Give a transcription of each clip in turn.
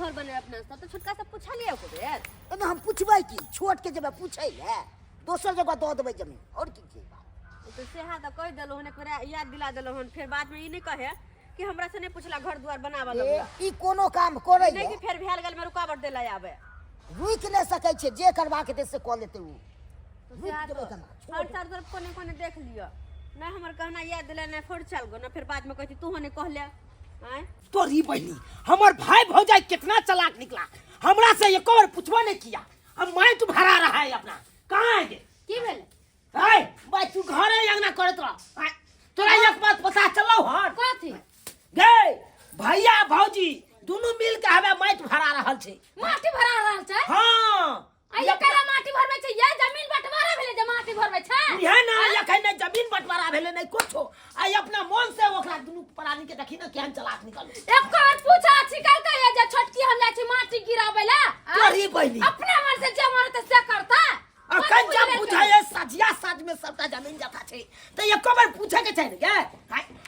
घर बने अपना तो छोटका से पूछा लिया को यार। एमे हम पूछबै की छोट के जब पूछै है दोसर जगह दो देबै जमीन और की छै बात। तो से हां त कह देलो हन एकरा याद दिला देलो हन फिर बाद में ई नहीं कहे कि हमरा से नहीं पूछला घर द्वार बनावा लगला। ई कोनो काम करे नहीं कि फिर भेल गल में रुकावट देला आवे रुक नहीं सकै छै जे करबा के दे से क लेते उ। तो से हां हर तरफ कोने कोने देख लियो ना हमर कहना याद दिला ना फोड़ चल गो ना फिर बाद में कहती तू हने कहले हैं तोरी बहनी हमर भाई भौजाई कितना चालाक निकला हमरा से एक बार पूछवा नहीं किया। अब मैं तू भरा रहा है अपना कहां है ये की भेल हाय भाई तू घरे अंगना करत रह तोरा एक बात पता चलो हन कथि गे भैया भौजी दोनों मिल के हवे माटी भरा रहल छै। माटी भरा रहल छै हां आइया केला माटी भरबै छै ये जमीन बंटवारा भेले जे माटी भरबै छै ये ना यखन नहीं जमीन बंटवारा भेले नहीं कुछो आई अपना मन से ओकरा दोनों प्राणी के देखी ना केहन चालाक निकल एक बार पूछा छिकल के ये जे छोटकी हम जाइ छी माटी गिराबै ला तोरी बहनी अपने मन से जे मन से करता अखन जब बुझाए सजिया साज में सबटा जमीन जथा छै त एक बार पूछे के छै गे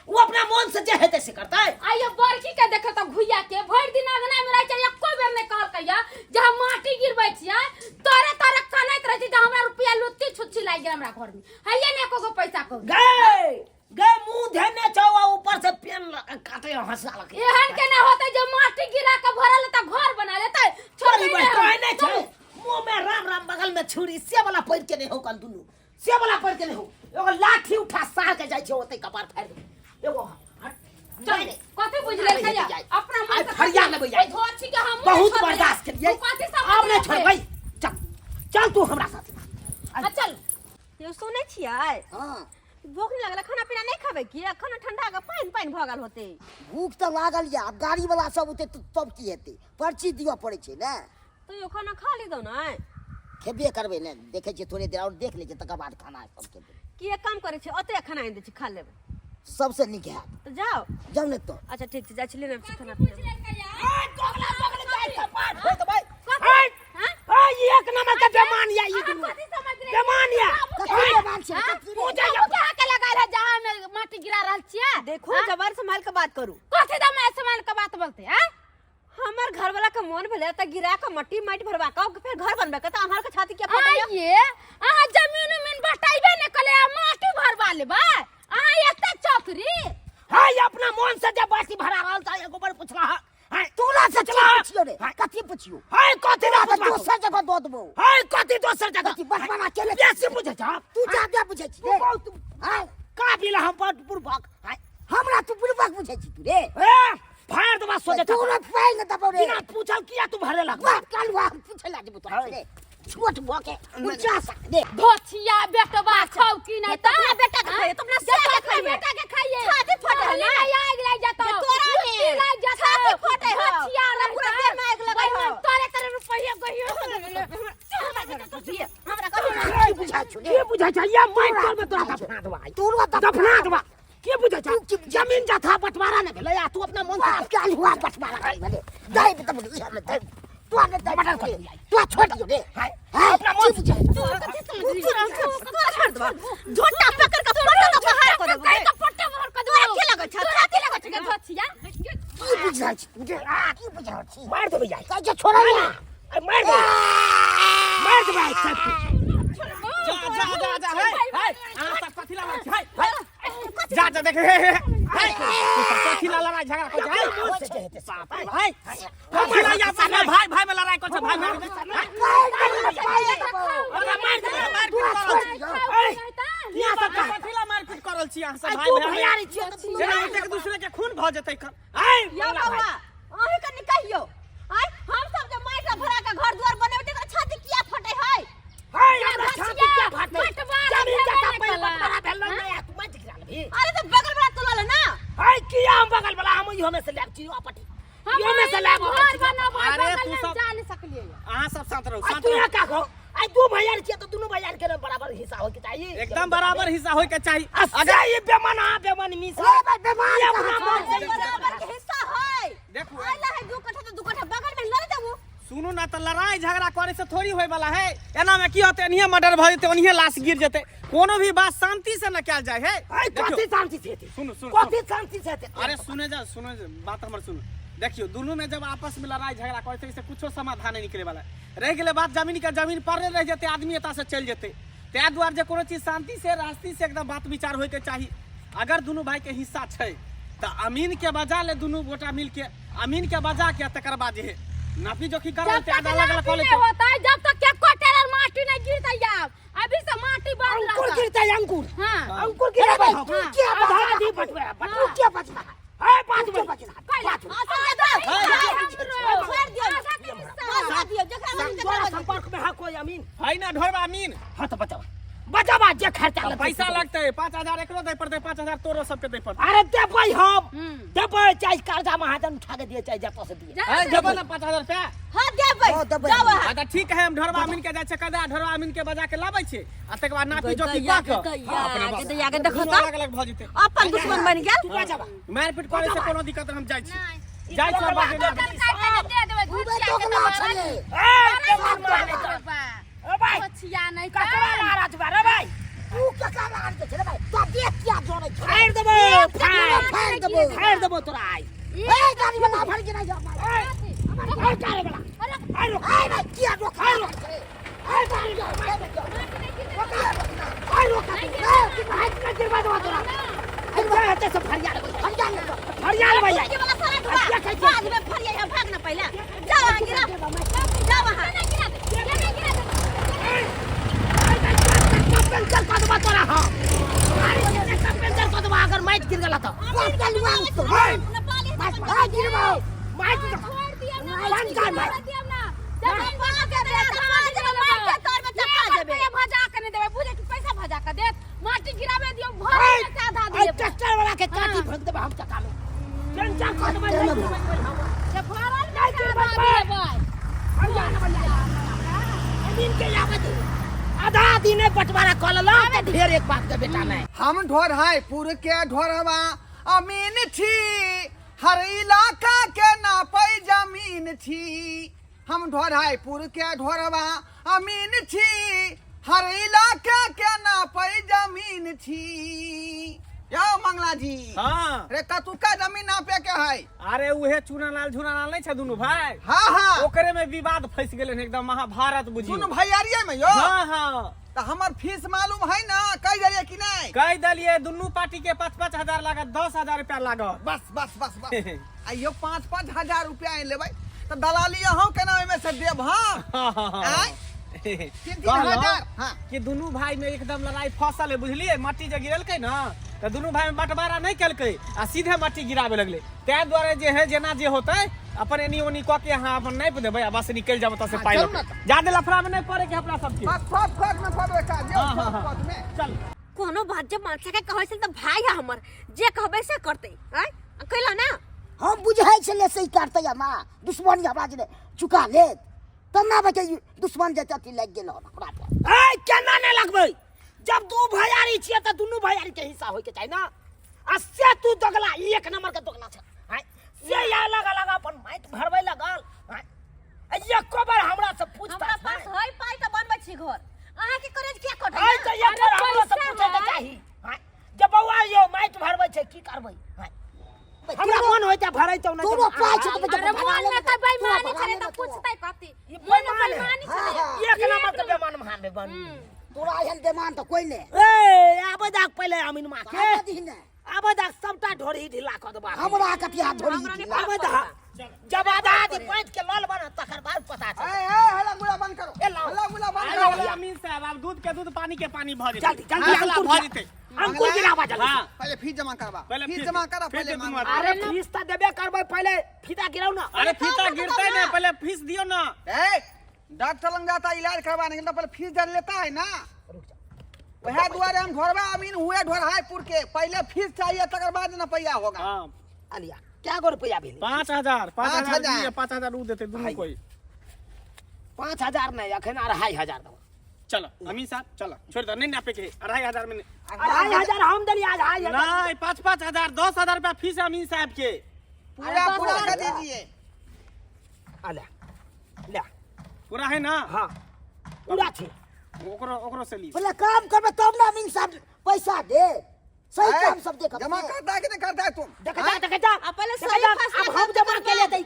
वो अपना मन से जे हेते से करता आइया बड़की के देखे त घुइया के भर दिन अंगना में रह छै एको बेर ने कहल कहिया जे हम माटी गिरबै छियै तोरे तोरे कनैत रह छै जे हमरा रुपया लुत्ती छुच्छी लागि गेल हमरा घर में हैया ने एको पैसा को गे मुंह धेने छौ ऊपर से पेन काटे हंसा लगे एहन के ना होतै जे माटी गिरा के भरल त घर बना लेतै छोरी भाई कहने छै मुंह में राम राम बगल में छुरी से वाला पैर के नहीं हो कल दुनु से वाला पैर के नहीं हो एगो लाठी उठा सार के जाय छै ओतै कपार फाड़ दे एगो चल कथि बुझ ले खैया अपना मन से फरिया लेबै जाय धोछी के हम बहुत बर्दाश्त करिए कथि सब अब नहीं छोड़बै चल चल तू हमरा साथ चल ये सुनै छियै हां भूख नहीं लगला खाना पीना नहीं खाबे की खाना ठंडा के पानी भगल होते भूख तो लागल या गाड़ी वाला सब उते तब की हेतै पर्ची दियो पड़ै छै ने तो यो खाना खा ली दो ना खेबे करबै ने देखै छियै थोड़े देर और देख लै छियै तकर बाद खाना सब खेबै की एक काम करे छै ओते खाना आनि दे छै खा लेबै सबसे नीक है तो जाओ जाऊ ने तो अच्छा ठीक छै जा छी लेना खाना पीना ए दोगला बगल जाय कपार हो तो भाई हां एक नंबर का बेमान या ई दुनु बेमान या कथि बेमान छै पूजा क्या के लगा रहा जहां में माटी गिरा रहल छियै देखो जबर संभाल के बात करू कथि दा मैं संभाल के बात बोलते हैं हमर घर वाला के मन भेले त गिरा के मट्टी माटी भरवा के फिर घर बनबे के त हमार के छाती के फटैया ये अहां जमीन में बटाइबे ने कले माटी भरवा लेबे अहां एते चौकरी हाय अपना मन से जब बाटी भरा रहल त एगो बार पूछला हाय तोरा से चला पूछियो रे कथि पूछियो हाय कथि ना पूछबा दोसर जगह दो देबो हाय कथि दोसर जगह कथि बटवाना केले बेसी बुझै छ तू ज्यादा बुझै छी रे हाय का बिला हम पर पूर्वक हाय हमरा तू पूर्वक बुझै छी तू रे ए फाड़ दबा सोचे तू ना फाड़ न दबो रे बिना पूछल किया तू भरे लग बात कालवा पूछे ला देबो तोरा रे छोट भके ऊंचा सा दे धोछिया बेटवा खाऊ की नहीं त अपना बेटा के खाइए तुमने से खाइए बेटा के खाइए छाती फटे है ना आग लग जाता तोरा में लग जाता छाती फटे है धोछिया पूरा देह में आग लगा हो तोरे तेरे रुपया गइयो हमरा कहि बुझा छु के बुझै छ या माइक कर में तोरा दफना दबा तोरा दफना दबा के बुझै छ जमीन जथा बंटवारा ने भेलै या तू अपना मन से काल हुआ बटवारा कर भले दई पे तब ई हमने दई तू ने दई बटन कर तू छोड़ दियो रे हाय अपना मन से तू कथि समझ रही है छोड़ दबा झोटा पकड़ के फोटो का बाहर कर दे का फोटो बाहर कर दे के लगे छ तोरा के लगे छ धोछिया की बुझा छी तुझे की बुझा छी मार दे भैया का जे छोड़ा ना मार दे भाई सब जा हाय आ सब कथि ला हाय जा देख हाय कथि ला लड़ाई झगड़ा को हाय साथ हाय हमरा या भाई भाई में लड़ाई को छ भाई अरे या सब कथि ला मारपीट करल छी अहाँ सब भाई भैयारी छी जेना एक दूसरे के खून भ जतै हाय या बाबा अही कनी कहियो हाय हम सब जे माइटा भरा के घर द्वार बनेबे त छाती किया फटे है हाय हमरा छाती किया फटे जमीन का पे बड़ा भेल नहीं तू मत गिरा ले अरे तो बगल वाला तोला ले ना हाय किया हम बगल वाला हम इहो में से लेब छी आपटी इहो में से लेब घर बनाबो अरे तू सब जा नहीं सकलिए अहाँ सब साथ रहो तू का कहो आई दू भैया छिए तो दोनों भैया के बराबर हिस्सा होय के चाहिए एकदम बराबर हिस्सा होय के चाहिए अगर ये बेमाना बेमान मिस बेमान बराबर के हिस्सा है देखो आइला है 2 कट्ठा तो 2 कट्ठा बगल में लड़ देबो सुनू ना तो लड़ाई झगड़ा करे से थोड़ी होय वाला है एना में की होते एनिए मर्डर भ जते ओनिए लाश गिर जते कोनो भी बात शांति से न कैल जाय है कथि शांति से सुनो कथि शांति से अरे सुने जा बात हमर सुनो देखियो दोनों में जब आपस में लड़ाई झगड़ा करते इससे कुछो समाधान नहीं निकले वाला रह गेले बात जमीन के जमीन पर रह जाते आदमी एता से चल जेते तै द्वार जे कोनो चीज शांति से रास्ती से एकदम बात विचार होय के चाहिए अगर दोनों भाई के हिस्सा छै त अमीन के बजा ले दोनों गोटा मिल के अमीन के बजा के तकर बाद जे नापी जोखी कर लेते अलग अलग कॉलेज होता है जब तक के कोटेर माटी नहीं गिरता यार अभी से माटी बढ़ रहा है अंकुर गिरता है अंकुर हां अंकुर गिरा भाई क्या बात दी बटवा बटवा क्या बचना है पांच में बचना संपर्क में है कोई अमीन है ना ढोरबा अमीन हां तो बताओ बचावा जे खर्चा पैसा लगते है 5000 एकरो दे पड़ते 5000 तोरो सबके दे पड़ते अरे दे भाई हम दे भाई चाहे कर्जा महाजन उठा के दिए चाहे जब से दिए है देबो ना 5000 रुपया हां दे भाई जाओ अच्छा ठीक है हम ढोरबा अमीन के जाय छै कदा ढोरबा अमीन के बजा के लाबै छै आ तकर बाद नापी जोखी पा के अपने आगे देखो तो अलग अलग भ जेते अपन दुश्मन बन गेल मारपीट करे से कोनो दिक्कत हम जाय छी जाय छै बाजे दे देबै घुसिया के ए भाई छिया नहीं ककरा नाराज बा रे भाई तू ककरा नाराज के रे भाई तो देख क्या जोड़े फाड़ देबो फाड़ देबो तोरा आई ए गाड़ी में ना फड़ के नहीं जा भाई अरे भाई क्या रोक ए गाड़ी भाई का गिरवा दो तोरा अरे हटे से फरियाल भाई बाद में फरिया भागना पहले जाओ वहां गिरा जाओ वहां पंचर कर दबा तोरा हां अरे पंचर कर दबा अगर मैच गिर गला तो चलवा तो बस गिरवा मैच छोड़ दिया ना बंद कर मैं जब भाग के दे मार के तोर में चक्का देबे भजा के नहीं देबे बुझे कि पैसा भजा के दे माटी गिरावे दियो घर में से आधा दिए ट्रैक्टर वाला के काटी फेंक देबे हम चक्का में पंचर कर दबा जब भरल में से आधा दिए भाई अमीन के याद आधा दिन बंटवारा कर लो तो ढेर एक बात के बेटा नहीं हम ढोर है पुर के ढोरवा अमीन छी हर इलाका के नापै जमीन छी हम ढोर है पुर के ढोरवा अमीन छी हर इलाका के नापै जमीन छी यो मंगला जी हां रे कतुका जमीन नापे के है अरे उहे चूनालाल झुनालाल नहीं छै दोनों भाई हां हां ओकरे में विवाद फंस गेलन एकदम महाभारत बुझी दोनों भैयारिये में यो हां हां तो हमर फीस मालूम है ना कई जरिए कि नहीं कह दलिए दोनों पार्टी के 5-5 हजार लागत 10,000 रुपया लागत बस आइयो 5-5 हजार रुपया लेबै तो दलाली अहों केना ओमे से देब हां आय 3-3 हजार हां कि दोनों भाई में एकदम लड़ाई फसल है बुझलिए मट्टी जे गिरलकै ना तो दोनों भाई में बंटवारा नहीं कलकै आ सीधे मट्टी गिरावे लगले तै द्वारे जे है जेना जे होतै अपन एनी ओनी क के हां अपन नहीं देबै बस निकल जाब त से पाई ज्यादा लफड़ा में नहीं पड़े के अपना सबके बस फट में पड़बे का जे फट में चल कोनो बात जब मानसा के कहै छै त भाई है हमर जे कहबे से करते हैं कहला ना हम बुझाई छले से करते या मां दुश्मनी हमरा जे चुका ले तना बचे दुश्मन जे तती लग गेल हमरा पर ए केना नहीं लगबै जब दू भैयारी छिए त दुनु भैयारी के हिस्सा होय के चाहि ना आ से तू दगला एक नंबर के दगला छ हां से या लगा अपन माइट भरबै लगल हां ये कोबर हमरा से पूछ हमरा पास है पाई त बनबै छी घर अहाँ के करे के कटै आई त ये घर हमरा से पूछे के चाहि हां जब बौआ यो माइट भरबै छै की करबै हां हमरा मन होय त भरै त तू पाई छ त अरे मन में त बेईमानी करे त पूछतै कथि मन में बेईमानी करे एक नंबर के बेईमान महान बे बन तोरा एहन बेईमान त कोई ने ए आबे दाक पहले अमीन मां के आबे दाक सबटा ढोरी ढिला क देबा हमरा कटिया ढोरी ढिला आबे दा जब आधा दी पैंच के लाल बन तकर बाद पता छै ए हला गुला बंद करो हला गुला बंद करो अमीन साहब अब दूध के दूध पानी के पानी भ जेतै जल्दी जल्दी भ जेतै अंकुर गिरावा जल्दी हां पहले फीस जमा करवा पहले फीस जमा करा फिर पहले तुम मांग अरे फीस त देबे करबै पहले फीता गिराउ ना अरे फीता गिरतै नहीं पहले फीस दियो ना ए डॉक्टर लंग जाता इलाज करवाने के लिए पहले फीस दे लेता है ना वह द्वारे हम ढोरवा अमीन हुए ढोरहाईपुर के पहले फीस चाहिए तकर बाद ना पैसा होगा हां अलिया क्या गो रुपया भेल 5,000 5,000 उ देते दोनों कोई 5,000 नहीं अखन 2,500 दो चलो अमीन साहब चलो छोड़ दो नहीं नापे के 2,500 में 2,500 हम दली आज 2,500 नहीं 5,000 10,000 रुपया फीस है अमीन साहब के पूरा कर दीजिए अला ले पूरा है ना हां पूरा छै ओकरो से ली पहले काम करबे तब ना अमीन साहब पैसा दे सही काम सब देख जमा करता है कि नहीं करता है तुम देख जा पहले सही अब हम जमा के लेते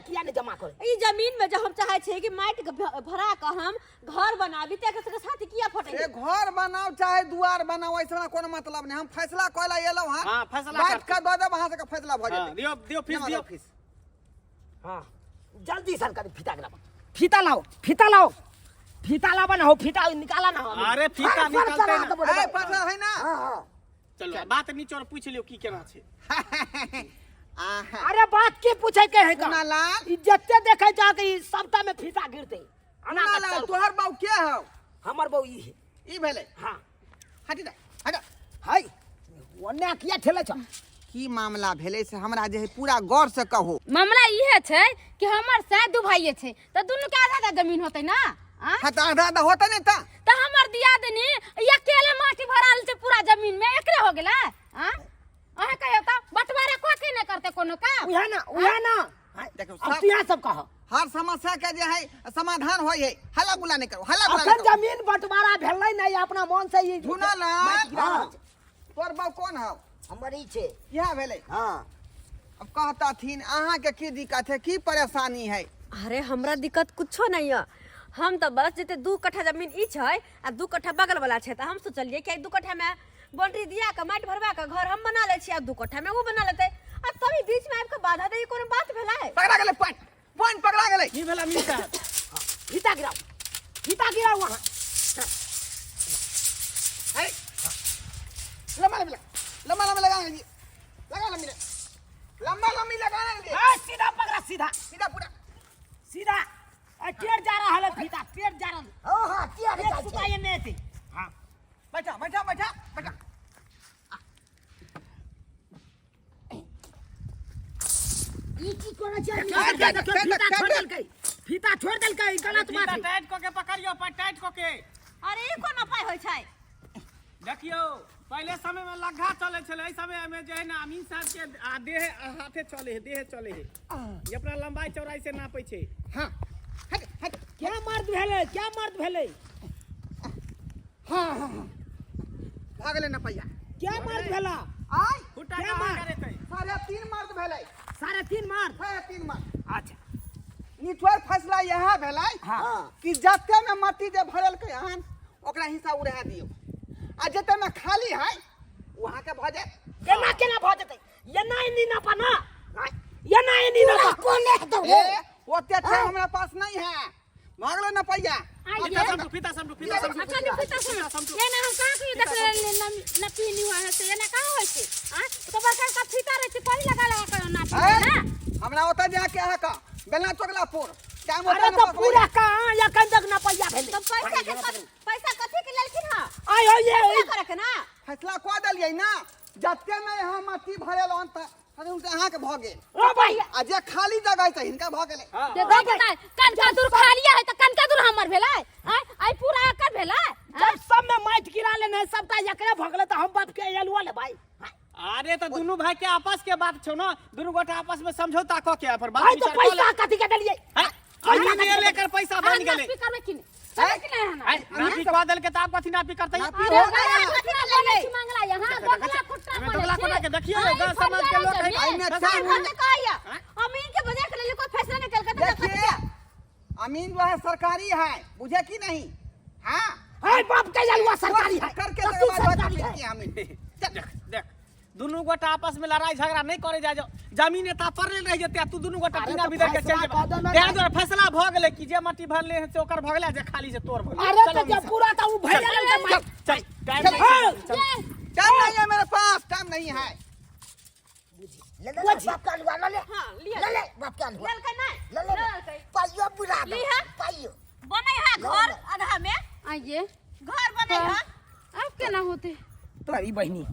चाहे छे कि माटी के भरा के हम घर बनाबी ते के साथ किया फटे ए घर बनाओ चाहे दुआर बनाओ ऐसा ना कोनो मतलब नहीं हम फैसला कइला एलो हां हां फैसला बात का दो दे वहां से का फैसला भ हां जेते दियो फीस हां जल्दी सरकारी फीता गिराओ फीता लाओ फीता लाओ ना हो फीता निकाला ना हो अरे फीता निकालते ना ए फैसला है ना हां चलो बात नीचे और पूछ लियो की केना छे अरे बात के पूछे के है का कुनालाल इज्जते देखे जाके सप्ताह में फीता गिरते कुनालाल तोहर बाऊ के हो हमर बहू ई है ई भेले हां हटी दे हट हाय ओने किया ठेले छ की मामला भेले से हमरा जे है पूरा गौर से कहो मामला इहे छे कि हमर से दू भाई छे त दुनु के आधा जमीन होते ना हां त आधा होता नहीं ता त हमर दिया देनी अकेले माटी भराल छे पूरा जमीन में एकरे हो गेला हां अहे कहियो त बंटवारा कोथी न करते कोनो काम उहे ना देखो अब तिया सब कह हर समस्या के जे है समाधान होय है हल्ला गुला नहीं करो हल्ला गुला अखन जमीन बंटवारा भेलै नहीं अपना मन से ही कुनालाल तोर बाऊ कौन हो हमर ई छे यह भेले हां अब कहता थीन अहाँ के की दिक्कत है की परेशानी है अरे हमरा दिक्कत कुछो नहीं है हम तो बस जते 2 कट्ठा जमीन ई छै आ 2 कट्ठा बगल वाला छै त हम सोचलिए कि 2 कट्ठा में बाउंड्री दिया के माटी भरवा के घर हम बना ले छी आ 2 कट्ठा में वो बना लेते आ तभी बीच में आब के बाधा दे कोनो बात भेला है पकड़ा गेले पॉइंट पकड़ा गेले की भेला मिलता फीता गिराओ वहां है लंबा लगाने लिए लंबा लगाने लिए सीधा पकड़ा सीधा पूरा सीधा टेढ़ जा रहा है फीता टेढ़ जा रहा हां हां टेढ़ जा सुता ये नहीं थी हां बैठा ई की कोना चाहिए फीता छोड़ देल के गलत बात है टाइट को के पकड़ियो पर टाइट को के अरे ई कोना पाई होय छै देखियो पहले समय में लग्घा चले छले ए समय में जे है ना अमीन साहब के देह हाथे चले है ये अपना लंबाई चौड़ाई से नापे छे हां हट क्या मर्द भेले हां भागले न पैया क्या मर्द भेला आई फुटा क्या का मार? करे थे 3.5 मर्द भेलै 3.5 मर्द 3 मर्द अच्छा निठोर फैसला यह भेलै हां कि जते में मट्टी जे भरल के हन ओकरा हिस्सा उड़ा दियो आ जते में खाली है वहां के भ जाए केना भ जते ये नहीं ना पाना ये नहीं ना कोने दो ओते टाइम हमरा पास नहीं है भागलो न पैया फीता समझो अच्छा जो पिता सुन ये ना हम कहां के देख न पीनी हुआ है से ये ना कहां होय छै हां तो बरका का फीता रे छै कोई लगा करो ना ना हमरा ओता जाके है का बेलना चोगलापुर टाइम अरे तो पूरा कहां या कंदक ना पैया भेले तो पैसा कथि के लेलखिन हां आय हो ये करे के ना फैसला को दलियै ना जते में यहाँ मट्टी भरल हन त अरे उनके अहाँ के भ गेल ओ भाई आ जे खाली जगह है त हिनका भ गेले दे दे कनका दूर खालिया है त कनका दूर हमर भेलै आई पूरा एकर भेलै जब सब में माइट गिरा लेने सबटा एकरे भगले त हम बाप के एलुआ ले भाई अरे तो दोनों भाई के आपस के बात छो ना दोनों गोटा आपस में समझौता क के पर बात भाई तो विचार पैसा कथि के देलिए ये लेकर पैसा बन गेले स्पीकर में किने चले कि नहीं है नापी कह देल के त आप कथि नापी करतै अरे कथि ना लेले मंगला यहां बगला कुट्टा हमें दोगला कोना के देखियो गांव समाज के लोग है में कहया अमीन के वजह के लिए कोई फैसला निकल कर देखिए अमीन जो है सरकारी है बुझे कि नहीं हाँ हाय बाप के एलुआ सरकारी है करके तो तू सरकारी सरकारी है अमीन देख दोनों गोटा आपस में लड़ाई झगड़ा नहीं करे जा जमीन एता पड़ले रह जते तू दोनों गोटा अरे बिना तो विदर के चल फैसला कह दो ना। जा दे फैसला भ गेले कि जे मट्टी भरले है से ओकर भगले जे खाली से तोर भगले अरे तो जब पूरा था वो भैया ने चल टाइम चल, नहीं टाइम नहीं है मेरे पास टाइम नहीं है ले ले बाप का लुआ ले हां लिया ले ले बाप का लुआ लेल के नहीं ले ले पाइयो बुला दो ली है? पाइयो बनै है घर आधा में आइए घर बनै है अब केना होते तोरी बहिनी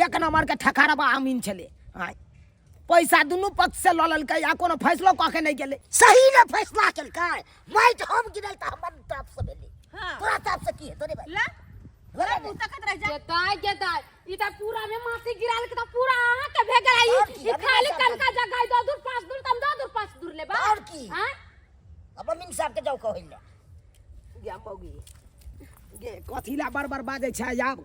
एक नंबर के ठखारबा अमीन छले हाय पैसा दुनु पक्ष से ललल के या कोनो फैसलो काके नहीं गेले सही ने फैसला केल का माइट हम गिरल त हमर तरफ से भेले हां तोरा तरफ से की है तोरे भाई ला अरे मुंह तकत रह जा जेताय ई त पूरा में माटी गिराल के त पूरा आहा के भे गई ई खाली कनका जगह 2 दूर 5 दूर तम 2 दूर 5 दूर ले बा और की हां अब अमीन साहब के जाऊ कहिल गे मौगी गे कथिला बार बाजे छै आब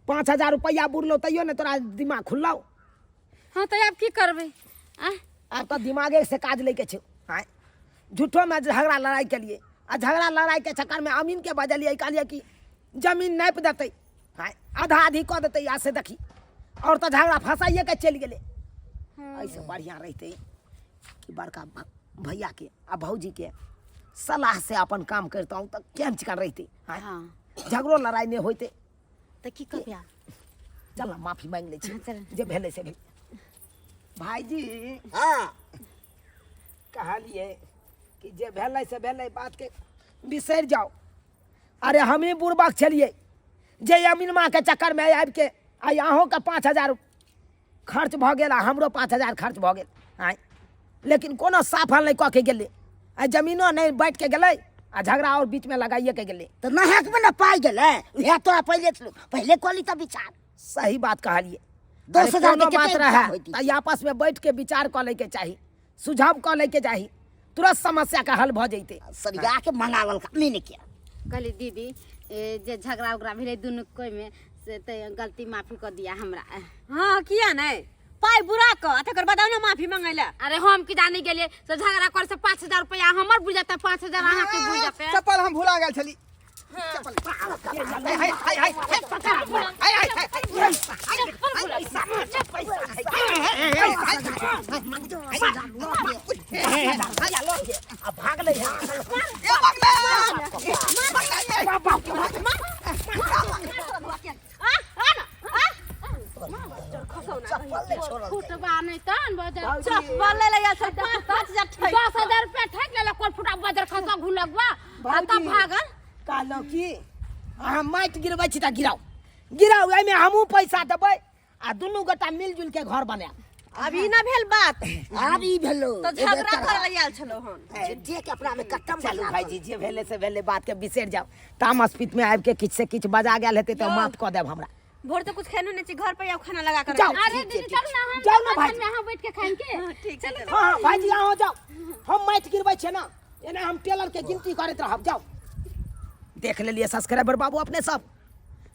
5000 रुपया बुरलो तइयो ने तोरा दिमाग खुललो हां त अब की करबे अब तो दिमागे से काज लेके छौ हाय झूठो में झगड़ा लड़ाई के लिए आ झगड़ा लड़ाई के चक्कर में अमीन के बजलिए कहलिए कि जमीन नाप देते हाँ आधा आधी कह देते यहाँ से देखी और तो झगड़ा फंसाइए के चल गए। ऐसे बढ़िया रहते कि बड़का भैया के आ भौजी के सलाह से अपन काम करता हूँ तो केहन चिकन रहते हाँ झगड़ो लड़ाई नहीं होते तो की कहिया चल माफी मांग ले हाँ, चल। जे भेले से भेल भाईजी हाँ कहलिए कि जे भेले से भेले बात के बिसर जाओ। अरे हम ही बुढ़बाक छलिए जे अमीन माँ के चक्कर में आबि के आ अहों के 5,000 खर्च भ गेल आ हमरो 5,000 खर्च भ गेल आय लेकिन कोनो साफ हल नहीं कह के गेले आ जमीनो नहीं बैठ के गेले आ झगड़ा और बीच में लगाइए के गेले तो नहक में न पाई गेले उहे तोरा पहले कोली त विचार सही बात कहलिए 10,000 के बात कितने रहे होती? तो आपस में बैठ के विचार कर ले के चाही सुझाव कर ले के चाही तुरंत समस्या का हल भ जैते सरिया के मंगावल का नहीं किया कहली दीदी जे झगड़ा उगड़ा भेले दुनू कोई में से तो गलती माफी कर दिया हमरा। हाँ किया नहीं पाई बुरा कर तकर बताओ ना माफी मांगैला। अरे हम की जाने गेलिए तो झगड़ा कर से 5,000 रुपया हमर बुझ जाता 5,000 अहाँ के बुझ जाता। चप्पल हम भुला गेल छली भाग ले फुटबा नहीं तन बजर चप्पल ले ले 5,000 रुपया ठक ले कोन फुटा बजर खसा घुलगवा आता भागल कहलो कि अहाँ माटि गिरबै छी त गिराउ एहिमे हमहूँ पैसा देबै आ दुनू गोटा मिलजुल के घर बनायब। अभी ना भेल बात आब ई भेलो तो झगड़ा कर आयल छलो हन जे के अपना में कट्टम चलू भाईजी जे भेले से भेले बात के बिसर जाओ तामस पीत में आबि के किछ से किछ बजा गेल हेते तो माफ क देब हमरा। भोर तो कुछ खानो नहीं घर पे आओ खाना लगा कर जाओ, अरे ठीक है, दीदी ठीक चल ना हम जाओ ना भाई। में हम बैठ के खाएंगे ठीक है चलो हाँ भाईजी यहाँ जाओ हम माटि गिरबै छे ना एना हम टेलर के गिनती करैत रहब जाओ। देख लेलिए सब्सक्राइबर बाबू अपने सब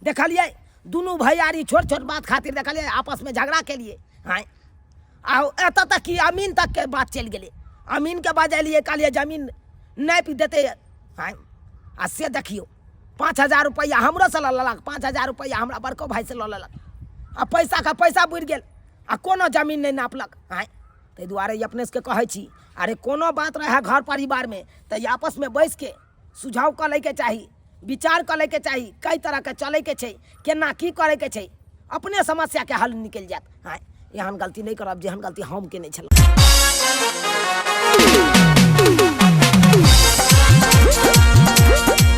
देखलिए दुनू भैयारी छोट छोट बात खातिर देखलिए आपस में झगड़ा के लिए हाँ आओ एतऽ तक कि अमीन तक के बात चल गेलै अमीन के बजलिए कहलिए जमीन नाप देते हाँ आ से देखियो 5,000 रुपया हमरो से ललक 5,000 रुपया हमरा बड़को भाई से ललक आ पैसा का पैसा बुढ़ गेल आ कोनो जमीन नहीं नापलक हाँ ताहि दुआरे अपने के कहै छी अरे कोनो बात रहे घर परिवार में तो आपस में बैस के सुझाव कर ले के चाही विचार कर ले के चाही कई तरह के चले के छै केना की करे के छै अपने समस्या के हल निकल जात हाँ एहन गलती नहीं करब जेहन गलती हम के नहीं छल।